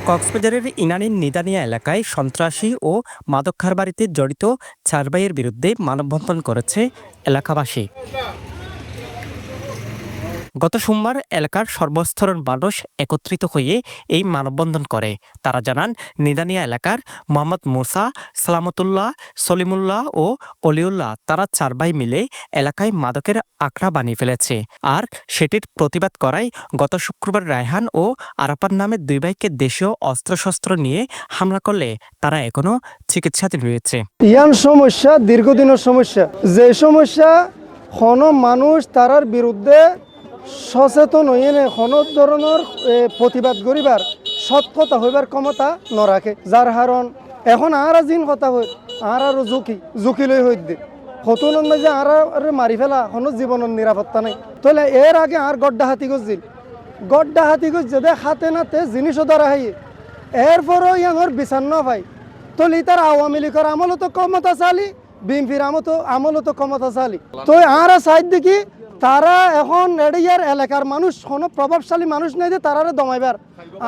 কক্সবাজারের ইনানীর নিদানিয়া এলাকায় সন্ত্রাসী ও মাদক কারবারিতে জড়িত ৪ ভাইয়ের বিরুদ্ধে মানববন্ধন করেছে এলাকাবাসী। গত সোমবার এলাকার সর্বস্তরের মানুষ একত্রিত হয়ে এই মানববন্ধন করে। তারা জানান, নিদানিয়া এলাকার মোহাম্মদ মুসা, সালামতুল্লাহ, সলিমুল্লাহ ও অলিউল্লাহ তারা ৪ ভাই মিলে এলাকায় মাদকের আখড়া বানিয়ে ফেলেছে। আর সেটির প্রতিবাদ করায় গত শুক্রবার রায়হান ও আরাফাত নামের ২ ভাইকে দেশীয় অস্ত্রশস্ত্র নিয়ে হামলা করলে তারা এখনো চিকিৎসাধীন রয়েছে। ইয়ান সমস্যা দীর্ঘদিনের সমস্যা, যে সমস্যা কোনো মানুষ তারার বিরুদ্ধে সচেতন হয়ে কোনো ধরনের প্রতিবাদ করিবার সৎ কথা হইবার ক্ষমতা নরাখে, যার কারণ এখন আর জিন কথা হই আর আরো ঝুঁকি লই হইতে হতুন যে আর মারি ফেলা কোনো জীবনের নিরাপত্তা নাই। তাহলে এর আগে আর গড্ডা হাতি গজ যদি হাতে নাতে জিনিসও ধরা হাইয়ে এরপরও ইয়াঙর বিচার ন পাই। তাহলে তার আওয়ামী লীগের আমলও তো ক্ষমতা চালি, বিএনপির আমলও তো ক্ষমতা চালি। তো আর সাইড দেখি তারা এখন এড়িয়ার এলাকার মানুষ কোনো প্রভাবশালী মানুষ নেই যে তারা দমাইবার।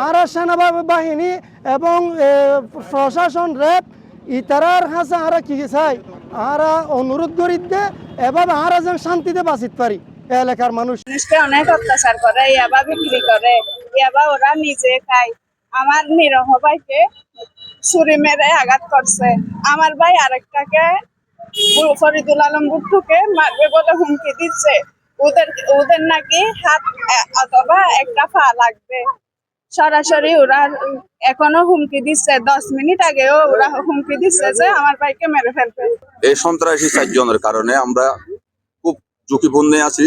আর সেনাবাহিনী এবং প্রশাসন র্যাব ইতারার কাছে আর কি চাই, আর অনুরোধ করি দে এভাবে আর যেন শান্তিতে বাঁচিতে পারি। এলাকার মানুষকে অনেক অত্যাচার করে, ইয়াবা বিক্রি করে, ইয়াবা ওরা নিজে খায়। আমার নিরহ ভাইকে ছুরি মেরে আঘাত করছে। আমার ভাই আরেকটাকে ফরিদুল আলম বুট্টুকে মারবে বলে হুমকি দিচ্ছে। ওদের নাকি হাত অথবা একটা পা লাগবে। সরাসরি ওরা এখনো হুমকি দিচ্ছে, 10 মিনিট আগেও ওরা হুমকি দিচ্ছে যে আমার ভাইকে মেরে ফেলবে। এই সন্ত্রাসী 4 জনের কারণে আমরা খুব ঝুঁকিপূর্ণে আছি,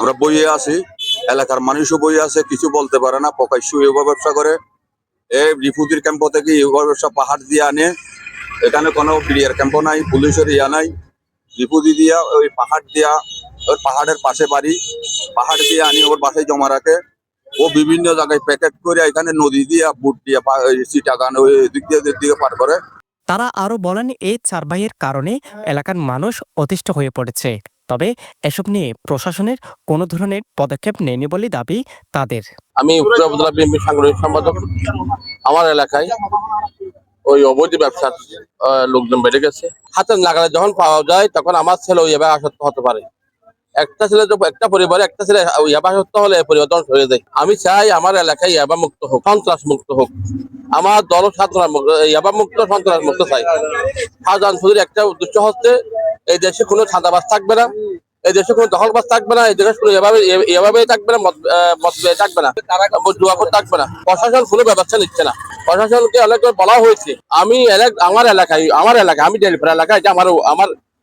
আমরা বইয়ে আছি, এলাকার মানুষও বইয়ে আছে, কিছু বলতে পারে না, প্রকাশ্য ইউবা ব্যবসা করে। এই রিফুজির ক্যাম্প থেকে ইউবা ব্যবসা পাহাড় দিয়ে আনে, এখানে কোনো বিডিআর ক্যাম্প নাই, পুলিশের ইয়া নাই, রিফুজি দিয়া ওই পাহাড় দিয়া, ওই পাহাড়ের পাশে বাড়ি, পাহাড় দিয়ে আনি ওর বাসায় জমা রাখে। ও বিভিন্ন জায়গায় প্যাকেট করে এখানে নদী দিয়া বুট দিয়া চিটাগান ওই দিকে পার করে। তারা আরও বলেন, এই ৪ ভাইয়ের কারণে এলাকার মানুষ অতিষ্ঠ হয়ে পড়েছে। তবে এসব নিয়ে প্রশাসনের কোনো ধরনের পদক্ষেপ নেয়নি বলে দাবি তাদের। আমি উত্তর উপজেলা বিএনপি সাংগঠনিক সম্পাদক। আমার এলাকায় ওই অবৈধ ব্যবসার লোকজন বেড়ে গেছে। হাতের নাগালে যখন পাওয়া যায় তখন আমার ছেলে ওই এবার আসক্ত হতে পারে। একটা ছেলে একটা পরিবারে একটা ছেলে ইয়াবা আসক্ত হলে পরিবার ধ্বংস হয়ে যায়। আমি চাই আমার এলাকায় ইয়াবা মুক্ত হোক, সন্ত্রাস মুক্ত হোক। আমার দল ইয়াবা মুক্ত, সন্ত্রাস মুক্ত চাই। শাহজাহান ফুজির একটা উদ্দেশ্য হচ্ছে এই দেশে কোনো ছাদাবাজ থাকবে না, এই দেশে কোনো দখলবাজ থাকবে না, এই দেশে কোনো এভাবে থাকবে না, মত থাকবে না, জুয়াখোর থাকবে না। প্রশাসন কোনো ব্যবস্থা নিচ্ছে না। প্রশাসনকে অনেক বলা হয়েছে। আমি আমার এলাকায় আমি ডেলিভার এলাকায় যে আমার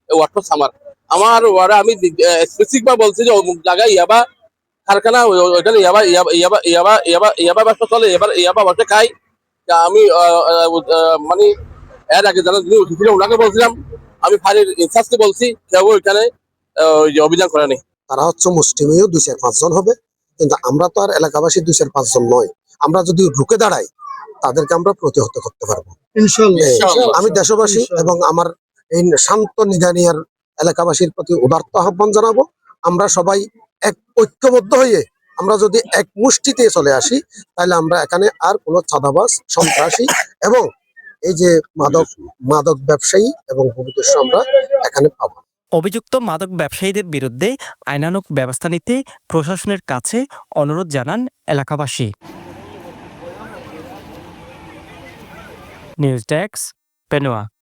ওয়ার্ড আমার ওয়ার্ডে আমি স্পেসিফিক ভাবে বলছি যে অমুক জায়গায় ইয়াবা কারখানা, ওইখানে ইয়াবা ব্যবসা চলে, ইয়াবা বসে খাই। আমি মানে এর আগে যারা যিনি উঠেছিলেন ওনাকে বলছিলাম, আমি ফাঁড়ির ইনচার্জকে বলছি, কেউ ওইখানে অভিযান করেনি। তারা হচ্ছে মুষ্টিমেয় 2-4-5 জন হবে, কিন্তু আমরা তো আর এলাকাবাসী 2-4-5 জন নয়। আমরা যদি রুখে দাঁড়াই তাদেরকে আমরা প্রতিহত করতে পারবো ইনশাআল্লাহ। আমি দেশবাসী এবং আমার এই শান্ত নিদানিয়ার এলাকাবাসীর প্রতি উদারত আহ্বান জানাবো, আমরা সবাই এক ঐক্যবদ্ধ হয়ে আমরা যদি এক মুষ্টিতে চলে আসি, তাহলে আমরা এখানে আর কোনো চাঁদাবাজ, সন্ত্রাসী এবং এই যে মাদক ব্যবসায়ী এবং ভূমিদস্যু আমরা এখানে পাবো। অভিযুক্ত মাদক ব্যবসায়ীদের বিরুদ্ধে আইনানুগ ব্যবস্থা নিতে প্রশাসনের কাছে অনুরোধ জানান এলাকাবাসী। News desk, Penowa.